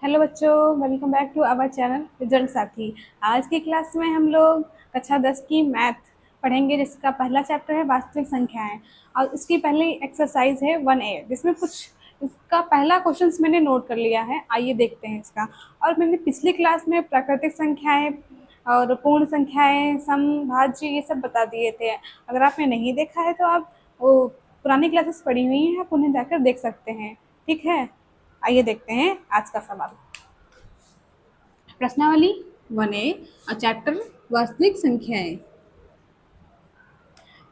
Hello बच्चों, welcome back to our channel result Sathi. आज की क्लास में हम लोग कक्षा 10 की मैथ पढ़ेंगे, जिसका पहला चैप्टर है वास्तविक संख्याएं। और उसकी पहली एक्सरसाइज है 1A, जिसमें कुछ इसका पहला क्वेश्चंस मैंने नोट कर लिया है। आइए देखते हैं इसका। और मैंने पिछली क्लास में प्राकृतिक संख्याएं और पूर्ण संख्याएं, सम, भाज्य, ये सब बता दिए थे। अगर आपने नहीं देखा है तो आप वो पुरानी क्लासेस पढ़ी हुई हैं, आप उन्हें जाकर देख सकते हैं। ठीक है, आइए देखते हैं आज का सवाल। प्रश्नावली 1A और चैप्टर वास्तविक संख्याएं।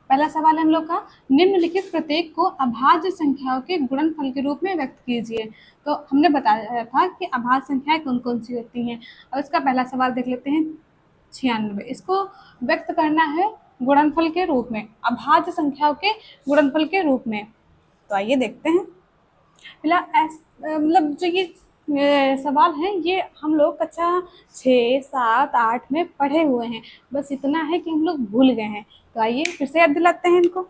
पहला सवाल है हम लोग का, निम्नलिखित प्रत्येक को अभाज्य संख्याओं के गुणनफल के रूप में व्यक्त कीजिए। तो हमने बताया था कि अभाज्य संख्याएं कौन कौन सी होती हैं। और इसका पहला सवाल देख लेते हैं 96। इसको व्यक्त करना है गुणनफल के रूप में, अभाज्य संख्याओं के गुणनफल के रूप में। तो आइए देखते हैं। फिलहाल मतलब जो ये सवाल है, ये हम लोग कक्षा 6, 7, 8 में पढ़े हुए हैं। बस इतना है कि हम लोग भूल गए हैं। तो आइए फिर से याद दिलाते हैं इनको।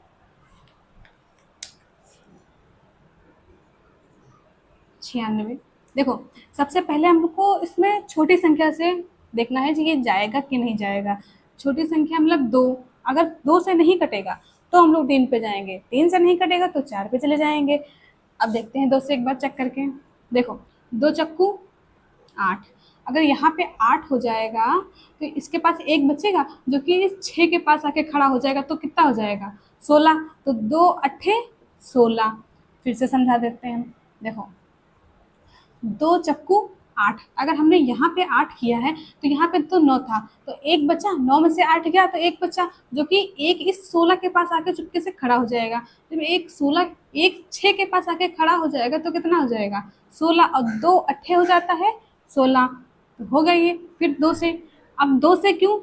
96। देखो, सबसे पहले हमको इसमें छोटी संख्या से देखना है कि ये जाएगा कि नहीं जाएगा। छोटी संख्या मतलब 2। अगर 2 से नहीं कटेगा तो हम लोग 3 पे जाएंगे, 3 से नहीं कटेगा तो 4 पे चले जाएंगे। अब देखते हैं 2 से एक बार चेक करके। देखो, 2 चक्कू 8। अगर यहाँ पे 8 हो जाएगा तो इसके पास एक बचेगा जो कि इस 6 के पास आके खड़ा हो जाएगा, तो कितना हो जाएगा? 16। तो 2 अट्ठे 16। फिर से समझा देते हैं। देखो, 2 चक्कू 8। अगर हमने यहाँ पे 8 किया है तो यहाँ पे तो 9 था, तो एक बचा, 9 में से 8 गया तो एक बचा, जो कि एक इस 16 के पास आके चुपके से खड़ा हो जाएगा। जब एक 6 के पास आके खड़ा हो जाएगा तो कितना हो जाएगा? 16। और 2 अट्ठे हो जाता है 16। तो हो गई ये। फिर 2 से, अब 2 से क्यों?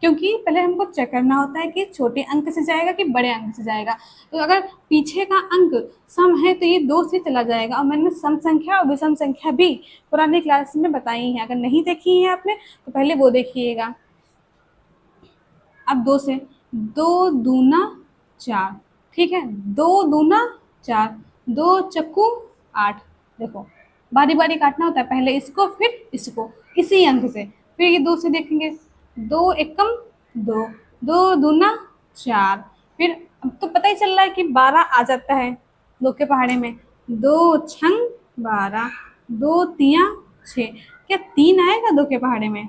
क्योंकि पहले हमको चेक करना होता है कि छोटे अंक से जाएगा कि बड़े अंक से जाएगा। तो अगर पीछे का अंक सम है तो ये 2 से चला जाएगा। और मैंने सम संख्या और विषम संख्या भी पुरानी क्लास में बताई है। अगर नहीं देखी है आपने तो पहले वो देखिएगा। अब 2 से, 2 दूना 4। ठीक है, 2 दूना 4, 2 चक्कू 8। देखो, बारी बारी काटना होता है, पहले इसको फिर इसको, इसी अंक से। फिर ये 2 से देखेंगे, 2 एकम 2, 2 दूना 4। फिर अब तो पता ही चल रहा है कि 12 आ जाता है 2 के पहाड़े में। 2 छंग 12, 2 तिया 6। क्या 3 आएगा 2 के पहाड़े में?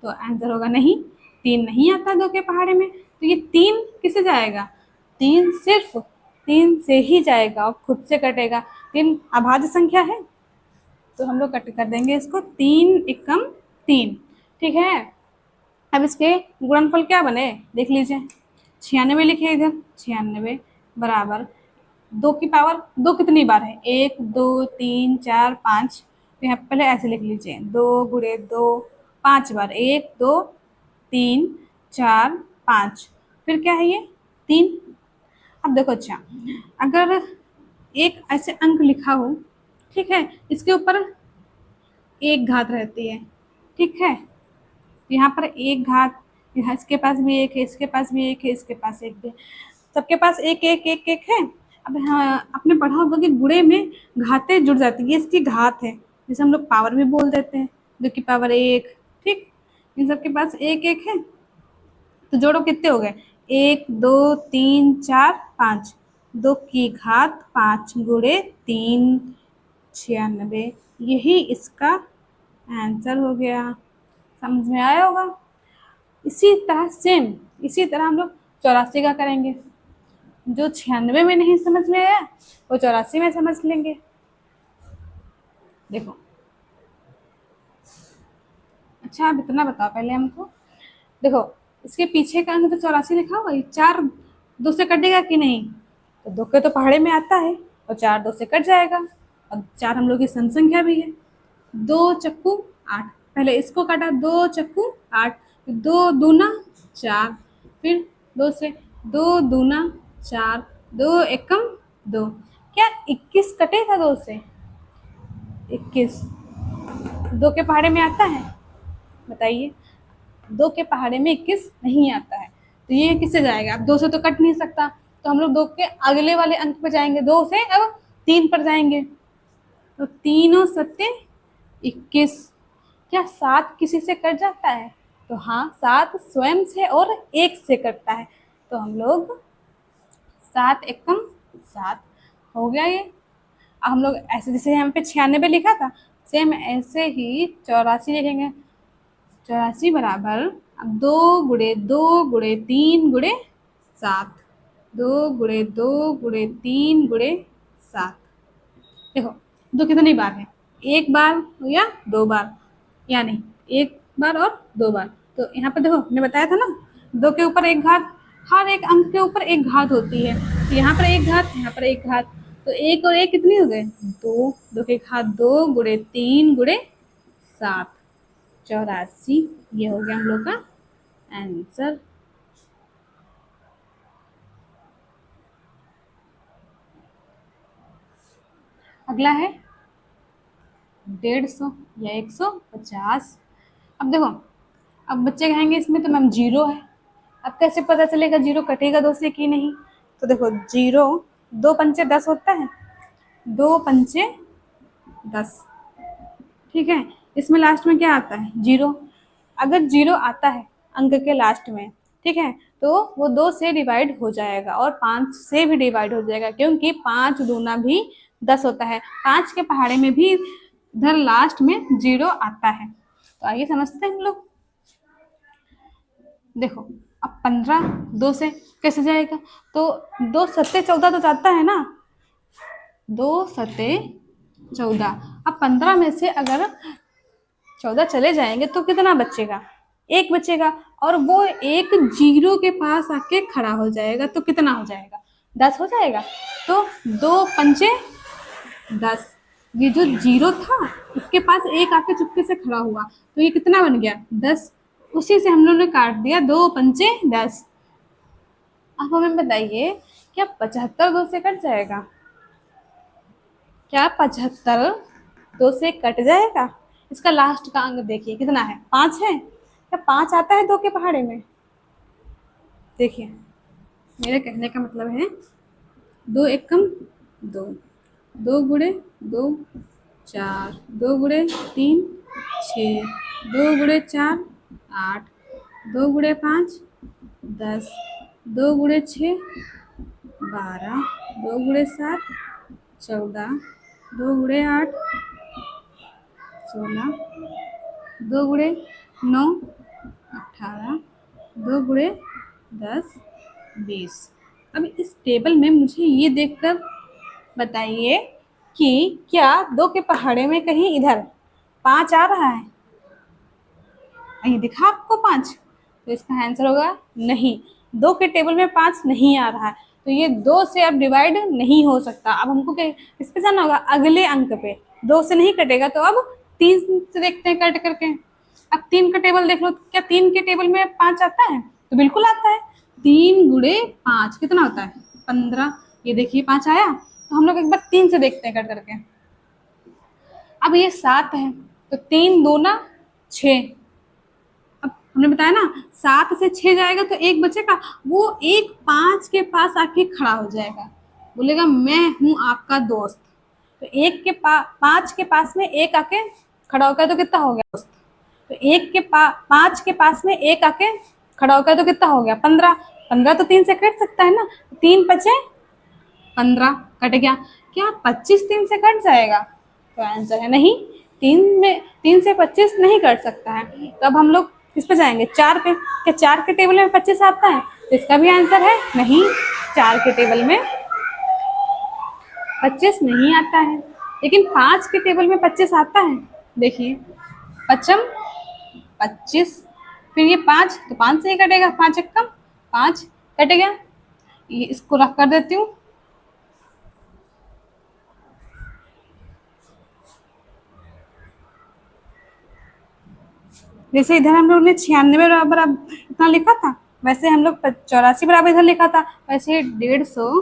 तो आंसर होगा नहीं, 3 नहीं आता 2 के पहाड़े में। तो ये 3 किसे जाएगा? 3 सिर्फ 3 से ही जाएगा और खुद से कटेगा। 3 अभाज्य संख्या है तो हम लोग कट कर देंगे इसको, 3 एकम 3। ठीक है, अब इसके गुणनफल क्या बने देख लीजिए। 96 लिखे इधर, 96 बराबर 2 की पावर 2 कितनी बार है? 1, 2, 3, 4, 5। तो यहाँ पहले ऐसे लिख लीजिए, 2 गुणे 2 5 बार, 1, 2, 3, 4, 5। फिर क्या है ये? 3। अब देखो, अच्छा, अगर एक ऐसे अंक लिखा हो, ठीक है, इसके ऊपर एक घात रहती है, ठीक है, यहाँ पर एक घात, यहाँ इसके पास भी एक है, इसके पास भी एक है, इसके पास एक भी है, सबके पास एक एक एक एक है। अब हाँ, आपने पढ़ा होगा कि गुणे में घातें जुड़ जाती है, ये इसकी घात है, जिसे हम लोग पावर भी बोल देते हैं, 2 की पावर 1। ठीक, इन सबके पास एक एक है, तो जोड़ो कितने हो गए? 1, 2, 3, 4, 5। 2 की घात 5 गुणे 3, 96। यही इसका आंसर हो गया। समझ में आया होगा। इसी तरह सेम, इसी तरह हम लोग 84 का करेंगे। जो 96 में नहीं समझ में आया वो 84 में समझ लेंगे। देखो, अच्छा आप इतना बताओ पहले हमको। देखो, इसके पीछे का अंक तो 84 लिखा हुआ है, 4 2 से कटेगा कि नहीं? तो 2 के तो पहाड़े में आता है और 4 2 से कट जाएगा। अब 4 हम लोग की सम संख्या भी है। 2 चक्कू 8, पहले इसको काटा, 2 चक्कू 8, 2 दूना 4। फिर 2 से, 2 दूना 4, 2 एकम 2। क्या 21 कटेगा 2 से? 21 2 के पहाड़े में आता है? बताइए, 2 के पहाड़े में 21 नहीं आता है। तो ये किससे जाएगा? अब 2 से तो कट नहीं सकता, तो हम लोग 2 के अगले वाले अंक पर जाएंगे, 2 से अब 3 पर जाएंगे। तो तीनों सत्ते 21। क्या 7 किसी से कट जाता है? तो हाँ, 7 स्वयं से और 1 से कटता है। तो हम लोग 7 एकम 7 हो गया ये। अब हम लोग ऐसे, जैसे यहाँ पे 96 लिखा था, सेम ऐसे ही 84 लिखेंगे। 84 बराबर, अब 2 × 2 × 3 × 7, 2 × 2 × 3 × 7। देखो दो कितनी बार है, एक बार या दो बार, यानी एक बार और दो बार। तो यहाँ पर देखो मैंने बताया था ना, दो के ऊपर एक घात, हर एक अंक के ऊपर एक घात होती है। तो यहाँ पर एक घात, यहाँ पर एक घात, तो एक और एक कितनी हो गए, दो, दो के घात 2 × 3 × 7, 84। ये हो गया हम लोग का आंसर। अगला है 150 या 150। अब देखो, अब बच्चे कहेंगे इसमें तो मैम जीरो है, अब कैसे पता चलेगा जीरो कटेगा 2 से कि नहीं? तो देखो जीरो, 2 × 5 = 10 होता है, 2 × 5 = 10, ठीक है। इसमें लास्ट में क्या आता है, जीरो। अगर जीरो आता है अंक के लास्ट में, ठीक है, तो वो 2 से डिवाइड हो जाएगा और 5 से भी डिवाइड हो जाएगा, क्योंकि 5 दूना भी 10 होता है। 5 के पहाड़े में भी इधर लास्ट में जीरो आता है। तो आइए समझते हैं हम लोग। देखो अब 15 2 से कैसे जाएगा, तो 2 सत्ते 14 तो जाता है ना, 2 सत्ते 14। अब 15 में से अगर 14 चले जाएंगे तो कितना बचेगा, एक बचेगा, और वो एक जीरो के पास आके खड़ा हो जाएगा, तो कितना हो जाएगा, 10 हो जाएगा। तो 2 × 5 = 10। ये जो जीरो था उसके पास एक आके चुपके से खड़ा हुआ, तो ये कितना बन गया, 10। उसी से हम लोगों ने काट दिया, 2 × 5 = 10। अब हमें बताइए, क्या 75 2 से कट जाएगा? क्या 75 2 से कट जाएगा? इसका लास्ट का अंक देखिए कितना है, 5 है। क्या 5 आता है 2 के पहाड़े में? देखिए मेरे कहने का मतलब है, 2 एकम 2, 2 × 2 4, 2 × 3 6, 2 × 4 8, 2 × 5 10, 2 × 6 12, 2 × 7 14, 2 × 8 16, 2 × 9 18, 2 × 10 20। अब इस टेबल में मुझे ये देखकर बताइए कि क्या 2 के पहाड़े में कहीं इधर 5 आ रहा है? कहीं दिखा आपको 5? तो इसका आंसर होगा नहीं, 2 के टेबल में 5 नहीं आ रहा है, तो ये 2 से अब डिवाइड नहीं हो सकता। अब हमको किस पे जाना होगा, अगले अंक पे। 2 से नहीं कटेगा, तो अब 3 से देखते हैं कट करके। अब 3 का टेबल देख लो, क्या 3 के टेबल में 5 आता है? तो बिल्कुल आता है। 3 × 5 कितना होता है, 15। ये देखिए 5 आया। तो हम लोग एक बार 3 से देखते हैं कट करके। अब ये 7 है, तो 3 दूना 6। अब हमने बताया ना, 7 से 6 जाएगा तो एक बचेगा, वो एक 5 के पास आके खड़ा हो जाएगा, बोलेगा मैं हूँ आपका दोस्त। तो एक के 5 के पास में एक आके खड़ा होगा तो कितना हो गया दोस्त? तो एक के 5 के पास में एक आके खड़ा होगा तो कितना हो गया, 15। 15 तो 3 से कट सकता है ना, 3 × 5 = 15, कट गया। क्या 25 3 से कट जाएगा? तो आंसर है नहीं, 3 से 25 नहीं कट सकता है। तो अब हम लोग किस पे जाएंगे, 4 पे। क्या 4 के टेबल में 25 आता है? तो इसका भी आंसर है नहीं, 4 के टेबल में 25 नहीं आता है। लेकिन 5 के टेबल में 25 आता है। देखिए 5 25, फिर ये 5, तो 5 से ही कटेगा, 5 एकम 5 कट गया। ये इसको रख कर देती हूँ। जैसे इधर हम लोग ने 96 बराबर इतना लिखा था, वैसे हम लोग 84 बराबर इधर लिखा था, वैसे 150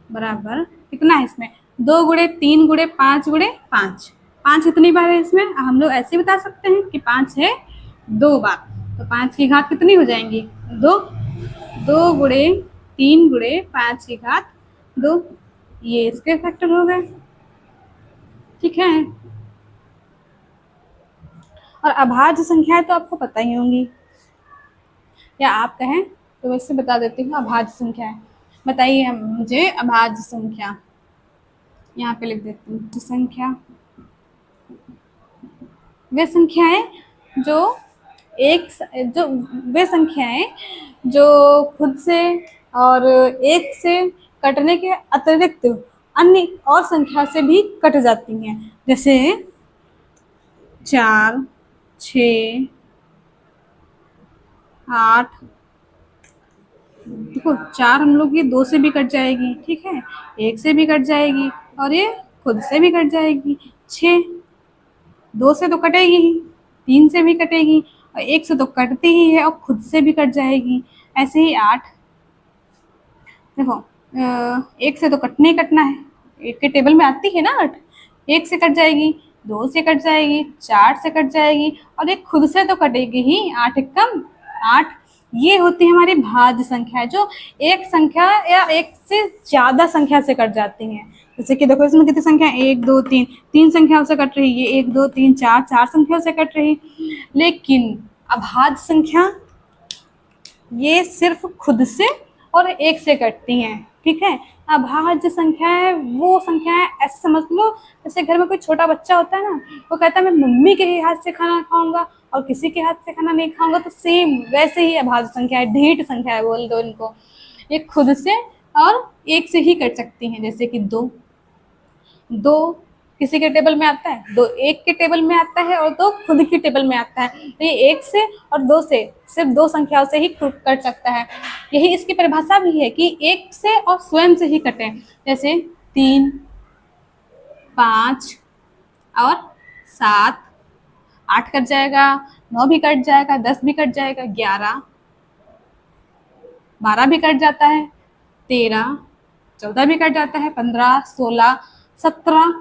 बराबर कितना है इसमें, 2 × 3 × 5 × 5। 5 कितनी बार है इसमें, हम लोग ऐसे बता सकते हैं कि 5 है 2 बार। तो 5 की घात कितनी हो जाएंगी, 2। 2 × 3 × 5 की घात 2, ये इसके फैक्टर हो गए, ठीक है। और अभाज्य संख्याएं तो आपको पता ही होंगी, या आप कहें तो वैसे बता देती हूँ अभाज्य संख्याएं। बताइए मुझे अभाज्य संख्या, यहाँ पे लिख देती हूँ संख्या, वे संख्याएं जो जो वे संख्याएं जो खुद से और एक से कटने के अतिरिक्त अन्य और संख्या से भी कट जाती हैं, जैसे 4, 6, 8। देखो 4 हम लोग ये 2 से भी कट जाएगी, ठीक है, 1 से भी कट जाएगी और ये खुद से भी कट जाएगी। 6 2 से तो कटेगी ही, 3 से भी कटेगी और 1 से तो कटती ही है और खुद से भी कट जाएगी। ऐसे ही 8, देखो 1 से तो कटने ही कटना है, 1 के टेबल में आती है ना 8, 1 से कट जाएगी, 2 से कट जाएगी, 4 से कट जाएगी और एक खुद से तो कटेगी ही, 8 एकम 8। ये होती है हमारी भाज्य संख्या, जो एक संख्या या एक से ज़्यादा संख्या से कट जाती हैं। जैसे कि देखो इसमें कितनी संख्या है, 1 2 3, 3 संख्याओं से कट रही है, 1 2 3 4, 4 संख्याओं से कट रही। लेकिन अभाज्य संख्या ये सिर्फ खुद से और एक से कटती हैं, ठीक है। अभाज्य संख्याएं वो संख्याएं, ऐसे समझ लो जैसे घर में कोई छोटा बच्चा होता है ना, वो कहता है मैं मम्मी के ही हाथ से खाना खाऊंगा और किसी के हाथ से खाना नहीं खाऊंगा, तो सेम वैसे ही अभाज्य संख्या है, ढीठ संख्या है बोल दो इनको। ये खुद से और एक से ही कट सकती हैं, जैसे कि 2 किसी के टेबल में आता है, 2 एक के टेबल में आता है और 2 खुद की टेबल में आता है, तो ये 1 से और 2 से सिर्फ 2 संख्याओं से ही कट सकता है। यही इसकी परिभाषा भी है कि 1 से और स्वयं से ही कटे, जैसे 3, 5 और 7, 8 कट जाएगा, 9 भी कट जाएगा, 10 भी कट जाएगा, 11, 12 भी कट जाता है, 13, 14 भी कट जाता है, 15, 16,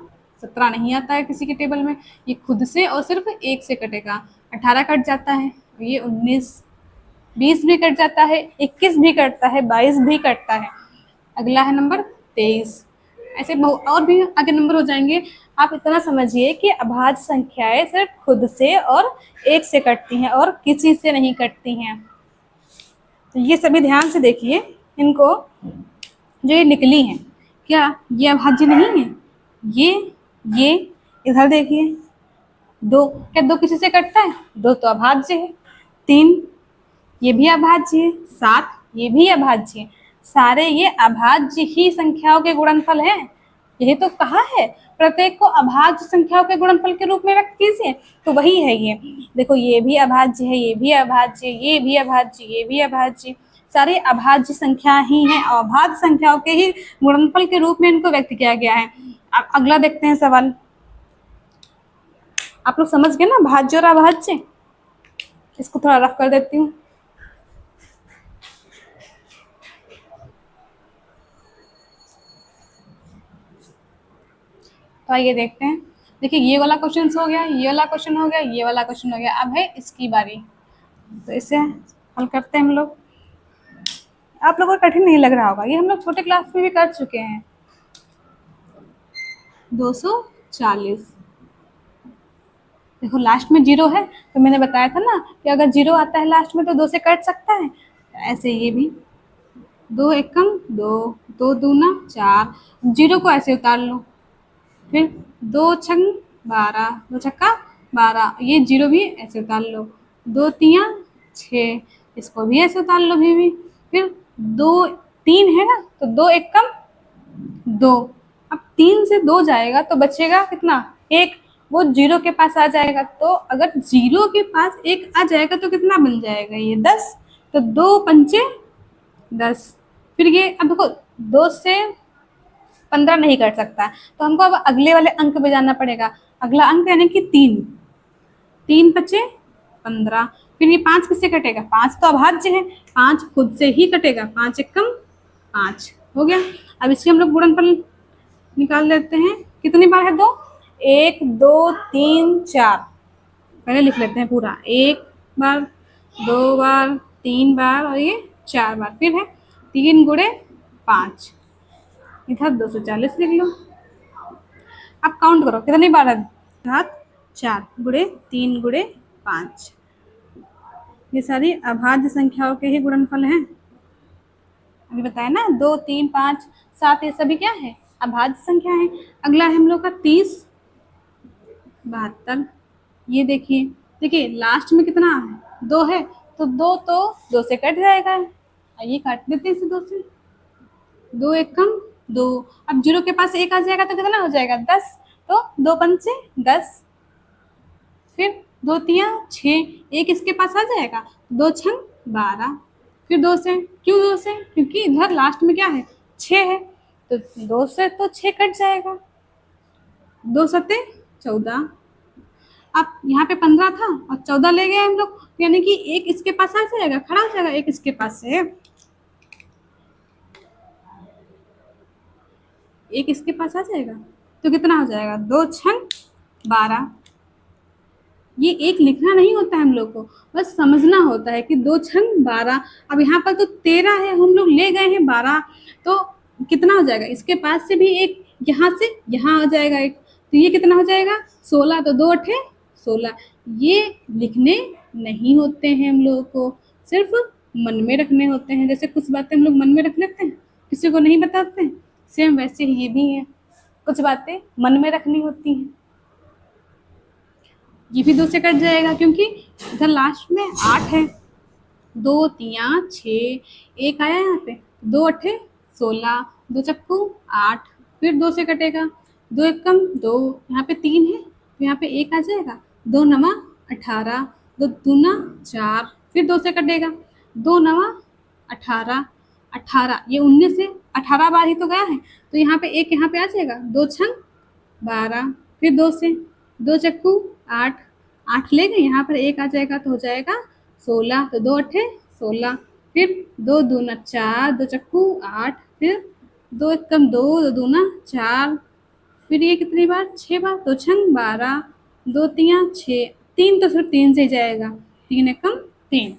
17 नहीं आता है किसी के टेबल में, ये खुद से और सिर्फ 1 से कटेगा। 18 कट जाता है, ये 19, 20 भी कट जाता है, 21 भी कटता है, 22 भी कटता है। अगला है नंबर 23। ऐसे और भी आगे नंबर हो जाएंगे। आप इतना समझिए कि अभाज्य संख्याएं सिर्फ खुद से और 1 से कटती हैं और किसी से नहीं कटती हैं। तो ये सभी ध्यान से देखिए इनको, जो ये निकली हैं, क्या ये अभाज्य नहीं है? ये इधर देखिए 2, क्या 2 किसी से कटता है? 2 तो अभाज्य है। 3 ये भी अभाज्य है। 7 ये भी अभाज्य है। सारे ये अभाज्य ही संख्याओं के गुणनफल हैं। यही तो कहा है, प्रत्येक को अभाज्य संख्याओं के गुणनफल के रूप में व्यक्त कीजिए, तो वही है ये। देखो ये भी अभाज्य है, ये भी अभाज्य, ये भी अभाज्य, ये भी अभाज्य, सारी अभाज्य संख्या ही हैं। अभाज्य संख्याओं के ही गुणनफल के रूप में इनको व्यक्त किया गया है। अब अगला देखते हैं सवाल। आप लोग समझ गए ना भाज्य और अभाज्य? इसको थोड़ा रफ कर देती हूँ। तो आइए देखते हैं। देखिए ये वाला क्वेश्चन हो गया, ये वाला क्वेश्चन हो गया, ये वाला क्वेश्चन हो गया, अब है इसकी बारी। तो इसे हल करते हैं हम लोग। आप लोगों को कठिन नहीं लग रहा होगा, ये हम लोग छोटे क्लास में भी कर चुके हैं। 240, देखो लास्ट में 0 है, तो मैंने बताया था ना कि अगर 0 आता है लास्ट में तो 2 से कट सकता है। तो ऐसे ये भी 2 एकम 2, 2 दूना 4, 0 को ऐसे उतार लो, फिर 2 छंग 12, 2 छक्का 12, ये 0 भी ऐसे उतार लो, 2 तियाँ 6, इसको भी ऐसे उतार लो भी, फिर 2 3 है ना, तो 2 एकम 2, अब 3 से 2 जाएगा तो बचेगा कितना? 1, वो 0 के पास आ जाएगा। तो अगर 0 के पास 1 आ जाएगा तो कितना बन जाएगा? ये 10, तो 2 पंचे 10। फिर ये अब देखो 2 से 15 नहीं कर सकता, तो हमको अब अगले वाले अंक पे जाना पड़ेगा। अगला अंक यानी कि 3, 3 बचे 15, फिर ये 5 किससे कटेगा? 5 तो अभाज्य है, 5 खुद से ही कटेगा, 5 एकम 5 हो गया। अब इसके हम लोग गुणनफल निकाल लेते हैं। कितनी बार है 2? 1 2 3 4, पहले लिख लेते हैं पूरा। 1 बार, 2 बार, 3 बार और ये 4 बार। फिर है 3 गुणे 5, इधर 240 लिख लो। अब काउंट करो कितनी बार है? 4 गुणे 3 गुणे 5। ये सारी अभाज्य संख्याओं के ही गुणनफल हैं। अभी बताया ना, 2, 3, 5, 7 ये सभी क्या है, अभाज्य संख्या है। अगला है हम लोग का 30, 72। ये देखिए, देखिए लास्ट में कितना है, 2 है, तो 2 तो 2 से कट जाएगा। आइए काट देते हैं इसे 2 से। 2 एक कम 2, अब 0 के पास 1 आ जाएगा तो कितना हो जाएगा, 10। तो 2 पंचे 10, फिर 2 तिया 6, 1 इसके पास आ जाएगा, 2 छंग 12। फिर 2 से, क्यों 2 से, क्योंकि इधर लास्ट में क्या है, 6 है, तो 2 से तो 6 कट जाएगा, 2 सत्ते 14। अब यहाँ पे 15 था और 14 ले गए हम लोग, यानी कि 1 इसके पास आ जाएगा, खड़ा हो जाएगा 1 इसके पास से, 1 इसके पास आ जाएगा, तो कितना हो जाएगा, 2 छंग 12। ये एक लिखना नहीं होता है हम लोग को, बस समझना होता है कि 2 छंग 12। अब यहाँ पर तो 13 है, हम लोग ले गए हैं 12, तो कितना हो जाएगा, इसके पास से भी एक, यहाँ से यहाँ आ जाएगा एक, तो ये कितना हो जाएगा, 16। तो 2 अठे 16। ये लिखने नहीं होते हैं हम लोगों को, सिर्फ मन में रखने होते हैं। जैसे कुछ बातें हम लोग मन में रख लेते हैं, किसी को नहीं बताते हैं, सेम वैसे ही ये भी है, कुछ बातें मन में रखनी होती हैं। ये भी 2 से कट जाएगा क्योंकि इधर लास्ट में 8 है, 2 तिया 6, 1 आया यहाँ पे, 2 अठे 16, 2 चक्कू 8, फिर 2 से कटेगा, 2 एक कम 2, यहाँ पे 3 है तो यहाँ पे 1 आ जाएगा, 2 नवा 18, 2 दूना 4, फिर 2 से कटेगा, 2 नवा 18, 18 ये 19 से 18 बार ही तो गया है, तो यहाँ पे 1 यहाँ पे आ जाएगा, 2 छंग 12, फिर 2 से, 2 चक्कू 8, 8 ले गए, यहाँ पर 1 आ जाएगा तो हो जाएगा 16, तो 2 अठे 16, फिर 2 दूना 4, 2 चक्कू 8, फिर 2 एक कम 2, 2 दूना 4, फिर ये कितनी बार, 6 बार, 2 छंग 12, 2 तिया 6, 3 तो सिर्फ 3 से ही जाएगा, 3 एक कम 3।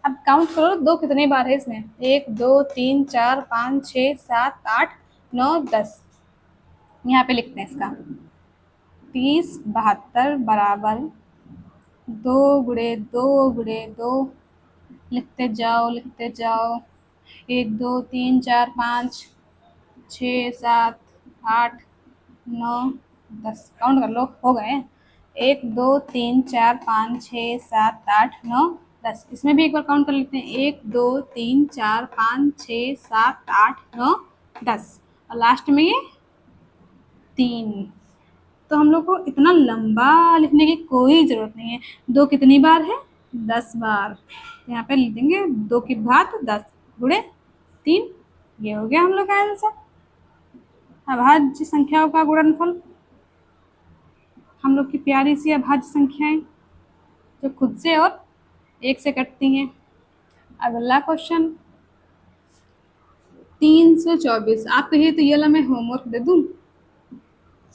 अब काउंट करो 2 कितनी बार है इसमें, 1 2 3 4 5 6 7 8 9 10। यहाँ पे लिखते हैं इसका 30 72 बराबर 2 गुणे 2 गुणे 2, लिखते जाओ लिखते जाओ, 1 2 3 4 5 6 7 8 9 10, काउंट कर लो, हो गए, 1 2 3 4 5 6 7 8 9 10। इसमें भी एक बार काउंट कर लेते हैं, 1 2 3 4 5 6 7 8 9 10, और लास्ट में ये 3। तो हम लोग को इतना लंबा लिखने की कोई ज़रूरत नहीं है। 2 कितनी बार है, 10 बार, यहाँ पे लिख देंगे 2 की घात 10 गुणे 3, ये हो गया हम लोग का आंसर, अभाज्य संख्याओं का गुणनफल। हम लोग की प्यारी सी अभाज्य संख्याएं जो खुद से और 1 से कटती हैं। अगला क्वेश्चन 324। आप कहिए तो ये वाला मैं होमवर्क दे दूं,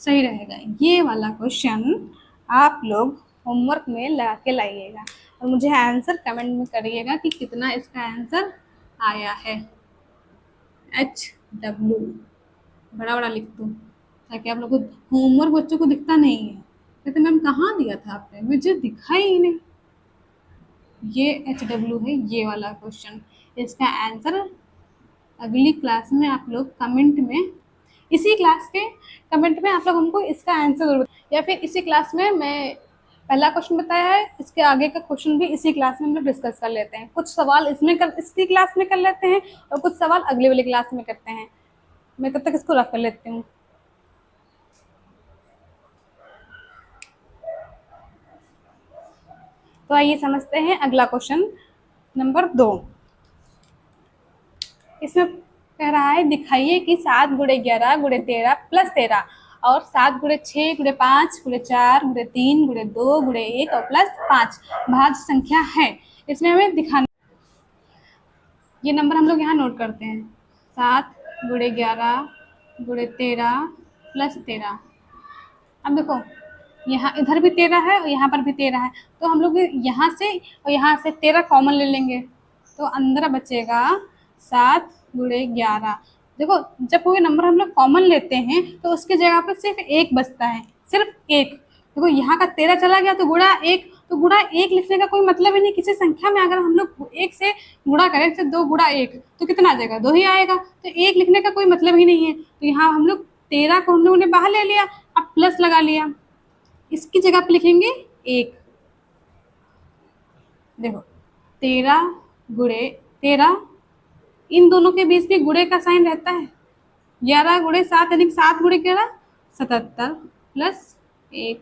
सही रहेगा। ये वाला क्वेश्चन आप लोग होमवर्क में लगा के लाइएगा और मुझे आंसर कमेंट में करिएगा कि कितना इसका आंसर आया है। HW बड़ा बड़ा लिख दूँ ताकि आप लोग को होमवर्क बच्चों को दिखता नहीं है, कहते मैम कहाँ दिया था आपने, मुझे दिखा ही नहीं। ये HW है ये वाला क्वेश्चन, इसका आंसर अगली क्लास में आप लोग कमेंट में, इसी क्लास के कमेंट में आप लोग हमको इसका आंसर जरूर, या फिर इसी क्लास में मैं पहला क्वेश्चन बताया है, इसके आगे का क्वेश्चन भी इसी क्लास में हम लोग डिस्कस कर लेते हैं। कुछ सवाल इसमें इसी क्लास में कर लेते हैं और कुछ सवाल अगले वाली क्लास में करते हैं। मैं तब तक इसको रफ कर लेती हूँ। तो आइए समझते हैं अगला क्वेश्चन नंबर 2। इसमें कह रहा है दिखाइए कि 7 गुणे 11 गुणे 13 प्लस 13 और 7 गुणे 6 गुणे 5 गुणे 4 गुणे 3 गुणे 2 गुणे 1 और प्लस 5 भाज्य संख्या है। इसमें हमें दिखाना, ये नंबर हम लोग यहाँ नोट करते हैं, 7 गुणे 11 गुणे 13 प्लस 13। अब देखो यहाँ इधर भी 13 है और यहाँ पर भी 13 है, तो हम लोग यहाँ से और यहाँ से 13 कॉमन ले लेंगे, तो अंदर बचेगा 7 गुणे 11। देखो जब कोई नंबर हम लोग कॉमन लेते हैं तो उसकी जगह पर सिर्फ 1 बचता है, सिर्फ 1। देखो यहाँ का 13 चला गया तो गुणा 1, तो गुणा एक लिखने का कोई मतलब ही नहीं। किसी संख्या में अगर हम लोग एक से गुणा करें, जैसे 2 गुणा 1 तो कितना आ जाएगा, 2 ही आएगा। तो एक लिखने का कोई मतलब ही नहीं है। तो यहाँ हम लोग 13 को हम लोगों ने बाहर ले लिया, अब प्लस लगा लिया, इसकी जगह पे लिखेंगे 1। देखो 13 गुणे 13, इन दोनों के बीच भी गुणे का साइन रहता है। 11 गुणे 7 यानी 7 गुणे 11 77 प्लस 1।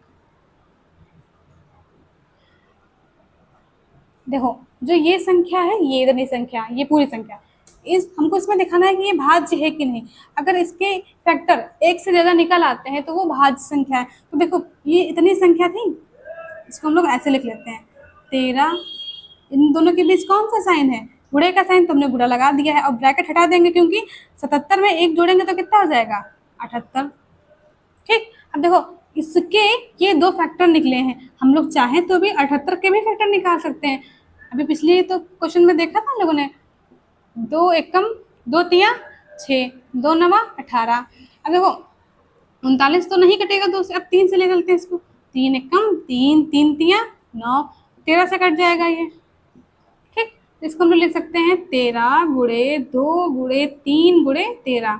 देखो जो ये संख्या है, ये इतनी संख्या, ये पूरी संख्या, इस हमको इसमें दिखाना है कि ये भाज्य है कि नहीं। अगर इसके फैक्टर एक से ज्यादा निकल आते हैं तो वो भाज्य संख्या है। तो देखो ये इतनी संख्या थी, इसको हम लोग ऐसे लिख लेते हैं 13, इन दोनों के बीच कौन सा साइन है, गुणे का साइन, तो हमने गुणा लगा दिया है। और ब्रैकेट हटा देंगे क्योंकि 77 में 1 जोड़ेंगे तो कितना हो जाएगा, 78। ठीक, अब देखो इसके ये 2 फैक्टर निकले हैं, हम लोग चाहें तो भी 78 के भी फैक्टर निकाल सकते हैं। अभी पिछले तो क्वेश्चन में देखा था हम लोगों ने, 2 एकम 2 तिया 6, 2 नवा 18। अब देखो 39 तो नहीं कटेगा 2 से, अब 3 से ले चलते हैं इसको, 3 एकम 3, 3 तिया 9, 13 से कट जाएगा ये। ठीक, इसको हम लोग लिख सकते हैं 13 गुणे 2 गुणे 3 गुणे 13।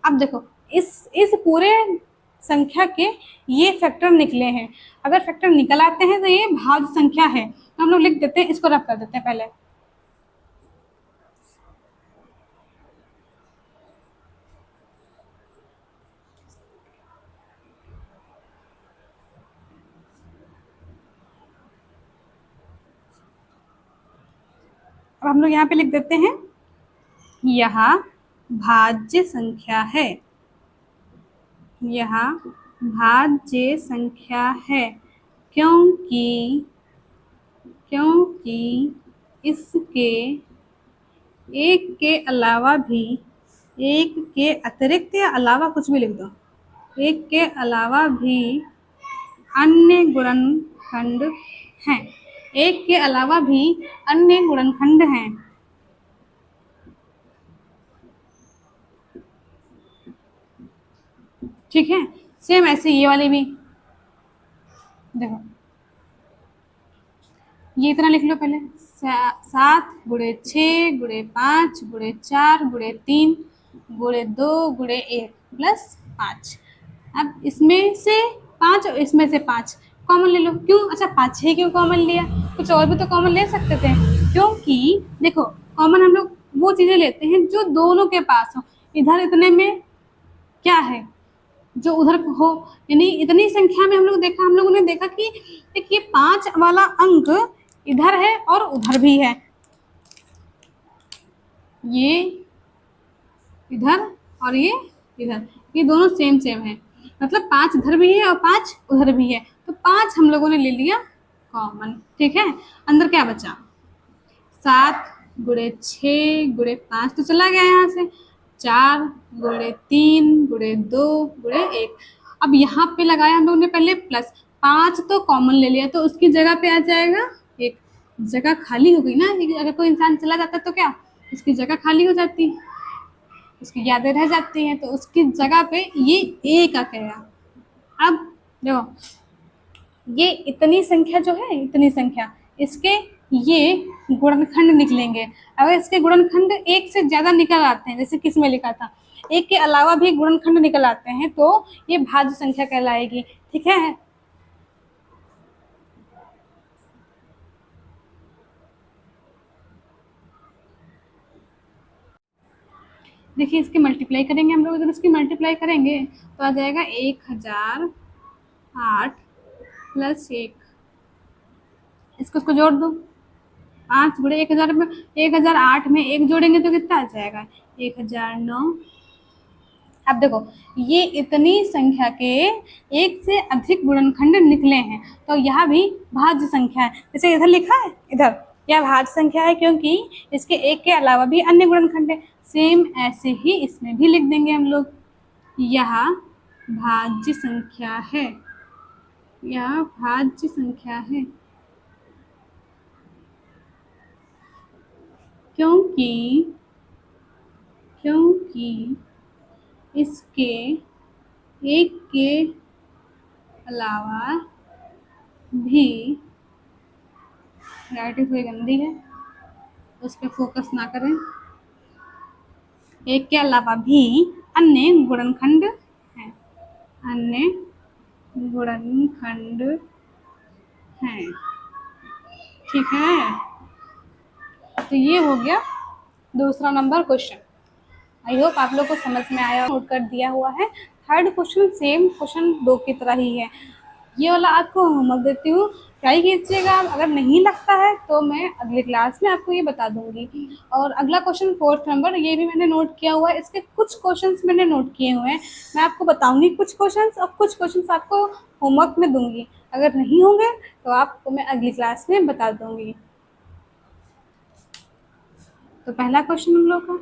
अब देखो इस पूरे संख्या के ये फैक्टर निकले हैं। अगर फैक्टर निकल आते हैं तो ये भाज्य संख्या है। तो हम लोग लिख देते हैं, इसको रफ कर देते हैं पहले। अब हम लोग यहाँ पे लिख देते हैं, यह भाज्य संख्या है, यह भाज्य संख्या है, क्योंकि इसके एक के अलावा भी, एक के अतिरिक्त या अलावा कुछ भी लिख दो, एक के अलावा भी अन्य गुणनखंड हैं, एक के अलावा भी अन्य गुणनखंड हैं। ठीक है, सेम ऐसे ये वाले भी, देखो ये इतना लिख लो पहले, 7 गुणे 6 गुणे 5 गुणे 4 गुणे 3 गुणे 2 गुणे 1 प्लस 5। अब इसमें से 5 और इसमें से 5 कॉमन ले लो। क्यों, अच्छा 5 ही क्यों कॉमन लिया, कुछ और भी तो कॉमन ले सकते थे। क्योंकि देखो कॉमन हम लोग वो चीज़ें लेते हैं जो दोनों के पास हो। इधर इतने में क्या है जो उधर हो, यानी इतनी संख्या में हम लोगों ने देखा कि एक ये 5 वाला अंक इधर है और उधर भी है, ये इधर और ये इधर, ये दोनों सेम सेम है, मतलब 5 इधर भी है और 5 उधर भी है। तो 5 हम लोगों ने ले लिया कॉमन। ठीक है, अंदर क्या बचा, 7 गुणे 6 गुणे 5 तो चला गया यहाँ से, 4 गुणे 3 गुणे 2 गुणे 1। अब यहाँ पे लगाया हम लोगों ने पहले प्लस, 5 तो कॉमन ले लिया तो उसकी जगह पे आ जाएगा, एक जगह खाली हो गई ना, अगर कोई इंसान चला जाता तो क्या उसकी जगह खाली हो जाती, उसकी यादें रह जाती हैं, तो उसकी जगह पे ये एक आ गया। अब देखो ये इतनी संख्या जो है, इतनी संख्या इसके ये गुणनखंड निकलेंगे। अगर इसके गुणनखंड एक से ज्यादा निकल आते हैं, जैसे किस में लिखा था एक के अलावा भी गुणनखंड निकल आते हैं, तो ये भाज्य संख्या कहलाएगी। ठीक है, देखिए इसकी मल्टीप्लाई करेंगे हम लोग, अगर इसकी मल्टीप्लाई करेंगे तो आ जाएगा 1008 प्लस 1, इसको जोड़ दो, 5 गुणे 1000 में 1008 में 1 जोड़ेंगे तो कितना आ जाएगा 1009। अब देखो ये इतनी संख्या के एक से अधिक गुणनखंड निकले हैं, तो यह भी भाज्य संख्या है। जैसे इधर लिखा है, इधर यह भाज्य संख्या है क्योंकि इसके एक के अलावा भी अन्य गुणनखंड है। सेम ऐसे ही इसमें भी लिख देंगे हम लोग, यह भाज्य संख्या है, यह भाज्य संख्या है क्योंकि इसके एक के अलावा भी राइटिंग थोड़ी गंदी है, उस पर फोकस ना करें। एक के अलावा भी अन्य गुणनखंड हैं, अन्य गुणनखंड हैं। ठीक है, तो ये हो गया दूसरा नंबर क्वेश्चन। आई होप आप लोग को समझ में आया, नोट कर दिया हुआ है। थर्ड क्वेश्चन सेम क्वेश्चन 2 की तरह ही है। ये वाला आपको होमवर्क देती हूँ, ट्राई कीजिएगा। अगर नहीं लगता है तो मैं अगली क्लास में आपको ये बता दूंगी। और अगला क्वेश्चन 4th नंबर, ये भी मैंने नोट किया हुआ है। इसके कुछ क्वेश्चंस मैंने नोट किए हुए हैं, मैं आपको बताऊंगी कुछ क्वेश्चंस, और कुछ क्वेश्चंस आपको होमवर्क में दूंगी। अगर नहीं होंगे तो आपको मैं अगली क्लास में बता दूंगी। तो पहला क्वेश्चन हम लोग का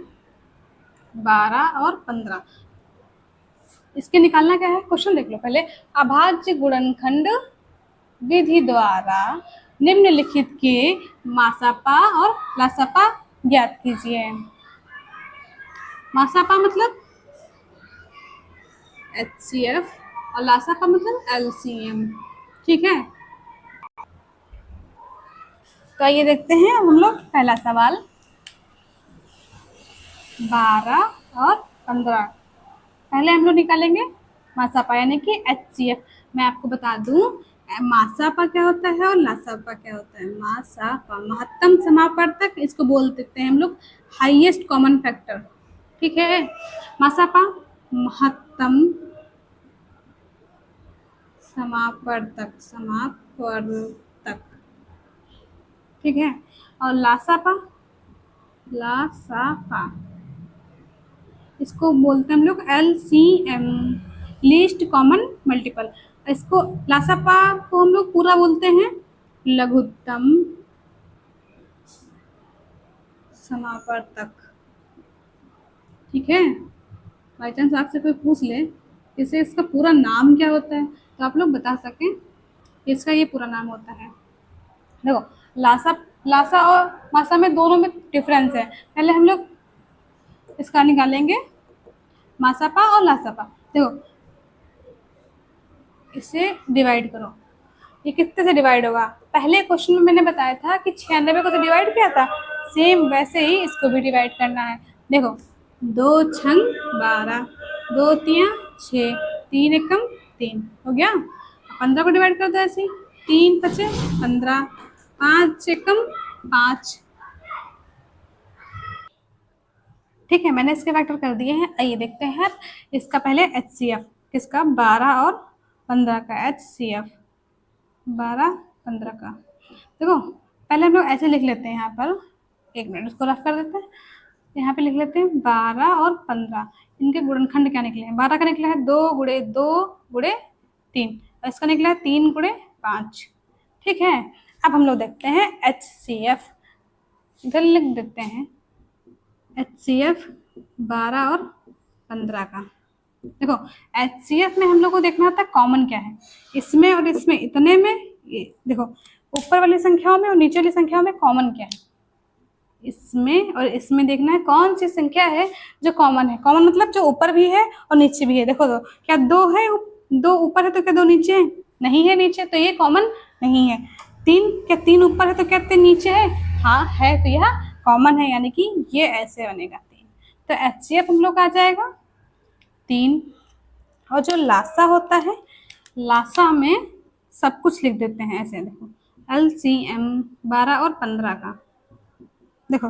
12 और 15, इसके निकालना क्या है, क्वेश्चन देख लो पहले। अभाज्य गुणनखंड विधि द्वारा निम्नलिखित के मासापा और लासापा ज्ञात कीजिए। मासापा मतलब HCF और लासापा मतलब LCM। ठीक है, तो आइए देखते हैं अब हम लोग पहला सवाल। 12 और 15, पहले हम लोग निकालेंगे मासापा यानी कि HCF। मैं आपको बता दूं मासापा क्या होता है और लासापा क्या होता है। मासापा महत्तम समापवर्तक, इसको बोल देते हैं हम लोग हाईएस्ट कॉमन फैक्टर। ठीक है, मासापा महत्तम समापवर्तक, समापवर्तक। ठीक है, और लासापा, लासापा इसको बोलते हैं हम लोग LCM, लीस्ट कॉमन मल्टीपल। इसको लासापा को हम लोग पूरा बोलते हैं लघुत्तम समापवर्तक। ठीक है, बाई चांस आपसे कोई पूछ ले इसे इसका पूरा नाम क्या होता है, तो आप लोग बता सकें इसका ये पूरा नाम होता है। देखो, लासा लासा और मासा में दोनों में डिफरेंस है। पहले हम लोग इसका निकालेंगे मासापा और लासापा। देखो, इसे डिवाइड करो, ये कितने से डिवाइड होगा। पहले क्वेश्चन में मैंने बताया था कि 96 को तो डिवाइड किया था, सेम वैसे ही इसको भी डिवाइड करना है। देखो, 2 छंग 12, 2 तियाँ 6, 3 एकम 3 हो गया। 15 को डिवाइड कर दो ऐसे ही, 3 पचे 15, 5 एकम 5। ठीक है, मैंने इसके फैक्टर कर दिए हैं। आइए देखते हैं इसका पहले HCF, किसका 12 और 15 का HCF, 12 15 का। देखो, पहले हम लोग ऐसे लिख लेते हैं यहाँ पर, एक मिनट इसको रफ कर देते हैं। यहाँ पे लिख लेते हैं 12 और 15, इनके गुणनखंड क्या निकले हैं। 12 का निकला है 2 गुणे 2 गुणे 3, और इसका निकला है 3 गुणे 5। ठीक है, अब हम लोग देखते हैं HCF, इधर लिख देते हैं HCF 12 और 15 का। देखो, HCF में हम लोग को देखना होता है कॉमन क्या है इसमें और इसमें, इतने में ये देखो ऊपर वाली संख्याओं में और नीचे वाली संख्याओं में कॉमन क्या है। इसमें और इसमें देखना है कौन सी संख्या है जो कॉमन है। कॉमन मतलब जो ऊपर भी है और नीचे भी है। देखो तो क्या 2 है, 2 ऊपर है तो क्या 2 नीचे है, नहीं है नीचे, तो ये कॉमन नहीं है। 3, क्या 3 ऊपर है तो क्या 3 नीचे है, हाँ है, तो यह कॉमन है, यानी कि ये ऐसे बनेगा 3। तो HCF हम लोग का आ जाएगा 3। और जो लासा होता है, लासा में सब कुछ लिख देते हैं ऐसे। देखो, LCM 12 और 15 का। देखो,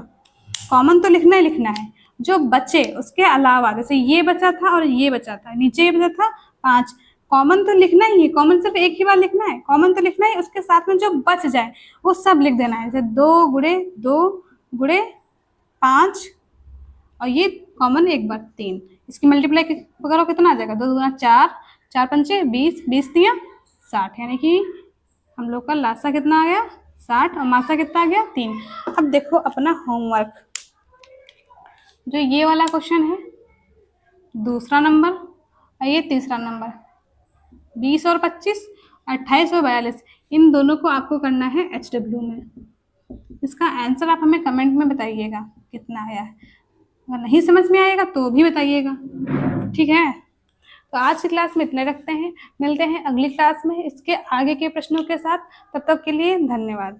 कॉमन तो लिखना ही लिखना है, जो बचे उसके अलावा, जैसे ये बचा था और ये बचा था, नीचे ये बचा था 5, कॉमन तो लिखना ही है। कॉमन सिर्फ एक ही बार लिखना है, कॉमन तो लिखना है, उसके साथ में जो बच जाए वो सब लिख देना है। जैसे 2 गुणे 2 गुणे 5, और ये कॉमन एक बार 3। इसकी मल्टीप्लाई करो, कितना आ जाएगा, 2 दूना 4, 4 पंचे 20, 20 तियाँ 60, यानी कि हम लोग का लासा कितना आ गया 60, और मासा कितना आ गया 3। अब देखो अपना होमवर्क, जो ये वाला क्वेश्चन है दूसरा नंबर, और ये तीसरा नंबर, 20 और 25, 28 और 42, इन दोनों को आपको करना है HW में। इसका आंसर आप हमें कमेंट में बताइएगा कितना आया है। अगर नहीं समझ में आएगा तो भी बताइएगा। ठीक है, तो आज की क्लास में इतने रखते हैं, मिलते हैं अगली क्लास में इसके आगे के प्रश्नों के साथ। तब तक के लिए धन्यवाद।